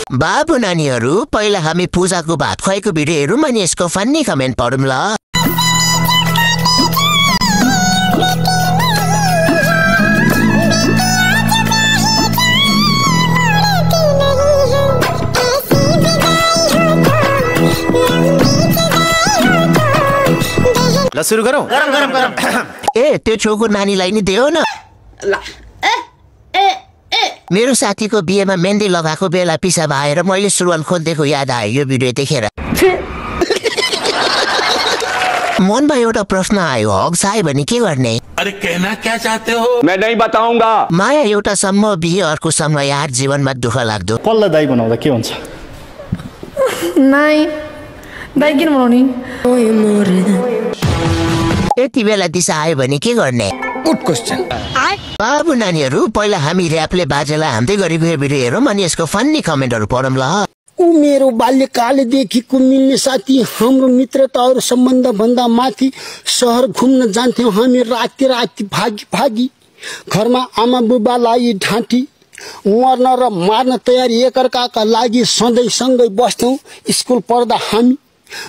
बाबु नानीहरू पहिला हामी पूजाको भात खुवाएको भिडियो हेरौँ अनि यसको फन्नी कमेन्ट पढौँ ल। ल सुरु गरौँ। ए त्यो छोको नानीलाई नि दियो न। मेरो साथीको बिहेमा मेहन्दी लगाएको बेला पिसा भएर मैले सुरुवाल खोलिदिएको याद आयो यो भिडियो देखेर। मनमा एउटा प्रश्न आयो, हग्स आयो भने के गर्ने? अरे कहना क्या चाहते हो? मैं नहीं बताऊंगा। माया एउटा सम्म बिहे अर्को सम्म यार जीवनमा दुःख लाग्दो। कसलाई दाइ बनाउँदा के हुन्छ? नाइ दाइ किन बनाउने? यति बेला दिशा आयो भने के गर्ने? Good question. बाबु नानीहरू पहिला हामी र्यापले बाजेलाई हाम्दै गरेको भिडियो हेरौँ अनि यसको फन्नी कमेन्टहरू पढौँ ल। ऊ मेरो बाल्यकालदेखिको मिल्ने साथी, हाम्रो मित्रता और सम्बन्ध भन्दा माथि। शहर घुम्न जान्थ्यौं हामी राति राति भागी घरमा आमा बुबालाई ढाँटी मर्न र मार्न तयार एकअर्काका लागि सधैँ सँगै बस्थ्यौं। स्कुल पढ्दा हामी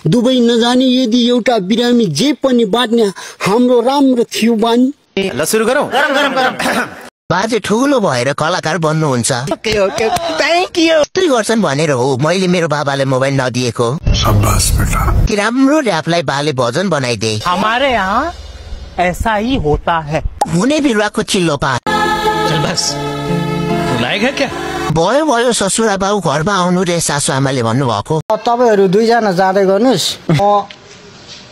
दुबई नजाने यदि एउटा बिरामी जे पनि बाँड्ने हाम्रो राम्रो थियो बानी। ल सुरु गरौँ। बाजे ठुलो भएर कलाकार बन्नुहुन्छ। Thank you. त्यही गर्छन् भनेर हो मैले मेरो बाबाले मोबाइल नदिएको। शाबाश बेटा। कि राम्रो र्यापलाई बाले भजन बनाइदे। हमारे यहाँ ऐसा ही होता है। हुने बिरुवाको चिल्लो पा। चल बस रुलाएगा क्या? भयो ससुरा बाबु घरमा आउनु रे सासु आमाले भन्नुभएको। तपाईहरु दुईजना जाँदै गर्नुस्,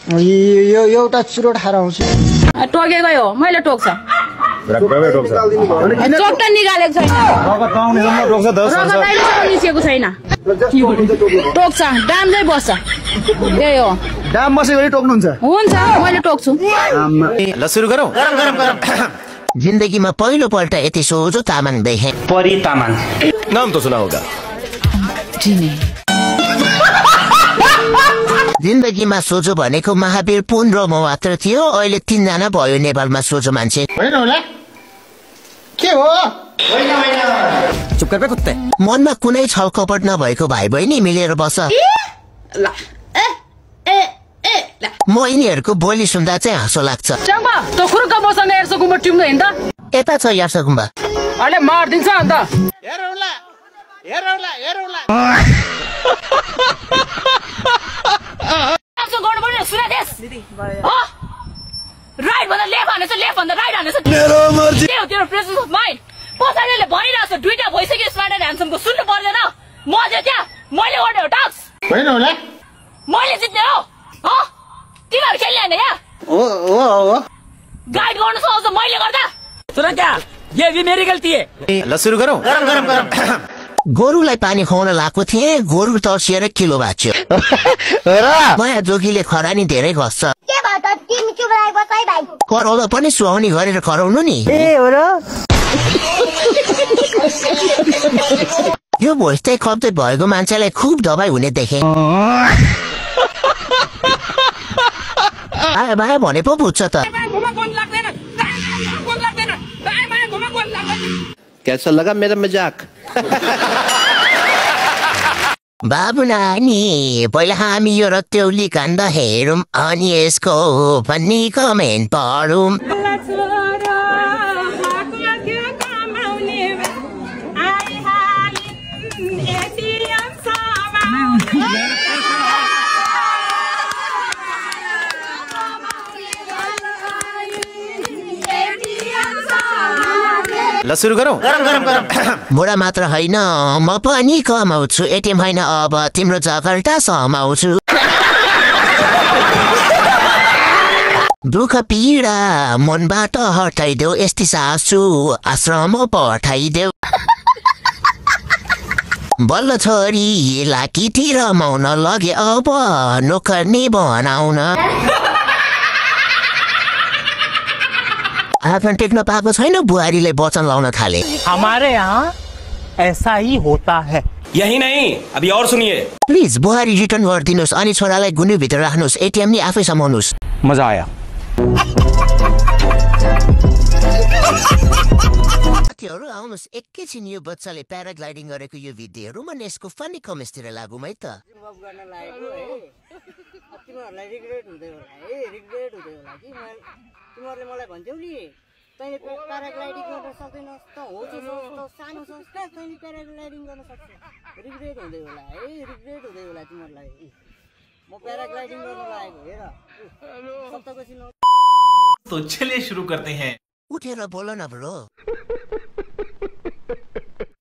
यो एउटा चुरोट खाएर आउँछु। टोकेकै हो, मैले टोक्छ। चोट निकालेको छैन। निस्केको छैन। टोक्छ, डाम्दै बस्छ। त्यही हो। डाम बसेको टोक्नुहुन्छ? हुन्छ, मैले टोक्छु। ल सुरु गरौँ। जिन्दगीमा पहिलो पल्ट यति सोझो तामाङ देखे। परी तामाङ। नाम तो सुना होगा। जिन्दगीमा सोझो भनेको महावीर पुन र म मात्र थियो। अहिले 3 जना भयो नेपालमा सोझो मान्छे। होइन होला के हो? चुप कर बे कुत्ते। मनमा कुनै छल कपट नभएको भाइ बहिनी मिलेर बस। म यिनीहरूको बोली सुन्दा चाहिँ हाँसो लाग्छ। यता छ यार्स गुम्बा। अहिले मार्दिन्छ अन्त। राइट भन्दा लेफ्ट हानेछ, लेफ्ट भन्दा राइट हानेछ। मेरो मर्जी। के हो तेरो प्रेजेन्स अफ माइन्ड? पछाडिले भनिरहेछ दुईटा भइसक्यो स्मार्ट एन्ड ह्यान्डसमको, सुन्नु पर्दैन? म चाहिँ त्यहाँ मैले गर्ने हो टास्क। होइन होला मैले जित्ने हो। तिमीहरू खेल्ने होइन यहाँ। हो गाइड गर्नु सक्छ मैले गर्दा। सुन क्या, ये भी मेरी गल्ती है। ल सुरु गरौँ। गोरुलाई पानी खुवाउन लाएको थिएँ, गोरु तर्सिएर किलो भाँच्यो। नयाँ जोगीले खरानी धेरै घस्छ। कराउँदा पनि सुहाउने गरेर कराउनु नि। यो भोइस चाहिँ कब्जत भएको मान्छेलाई खुब दबाई हुने देखे। भाइ भने पो बुझ्छ त। कैसा लगा मेरा मजाक? बाबु नानी पहिला हामी यो रत्यौली काण्ड हेरौँ अनि यसको फन्नी कमेन्ट पढौँ। ल सुरु गरौँ। बुढा मात्र होइन म पनि कमाउँछु, एटिएम होइन अब तिम्रो जगल्टा समाउँछु। दुःख पीडा मनबाट हटाइदेऊ, यस्तै सासु आश्रम पठाइदेऊ। बल्ल छोरी लाकीटी रमाउन लगे अब नोकर्नी बनाउन। आफ्नो टेक्न पाएको छैन, बुहारीले वचन लाउन थाले। हमारे यहाँ ऐसा ही होता है। यही नहीं, अभी और सुनिए। प्लिज बुहारी रिटर्न गरिदिनुहोस् अनि छोरालाई गुन्युभित्र राख्नुहोस्, एटिएम नि आफै समाउनुहोस्। मजा आयो। साथीहरू आउनुहोस् एकैछिन यो बच्चाले प्याराग्लाइडिङ गरेको यो भिडियो हेरौँ अनि यसको फनी कमेन्ट्सतिर लागौँ है त। अफ गर्न लागेको है अब तिमीहरूलाई रिग्रेट हुँदै होला है रिग्रेट हुँदै होला कि तिमीहरूले मलाई भन्थ्यौ नि तैँले प्याराग्लाइडिङ गर्न सक्दैनस् त हो चाहिँ सानो संस्था तैँले प्याराग्लाइडिङ गर्न सक्छ रिग्रेट हुँदै होला है रिग्रेट हुँदै होला तिमीहरूलाई म प्याराग्लाइडिङ गर्न लागेको हेर सप्ताहपछि तो चलिए शुरू करते हैं। उठेर बोल न ब्रो।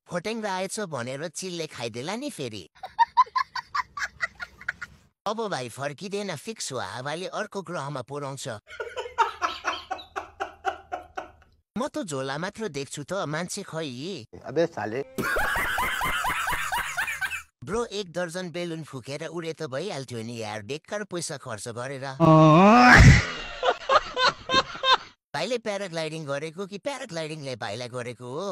खोटेङ्ग्रा आएछ भनेर चिलले खाइदेला नि फेरि। अब भाइ फर्किँदैन फिक्स हो हावाले अर्को ग्रहमा पुर्याउँछ। म त झोला मात्र देख्छु त मान्छे खै। अबे साले ब्रो 1 दर्जन बेलुन फुकेर उडे त भइहाल्थ्यो नि यार बेकार पैसा खर्च गरेर। भाइले प्याराग्लाइडिङ गरेको कि प्याराग्लाइडिङले भाइलाई गरेको हो?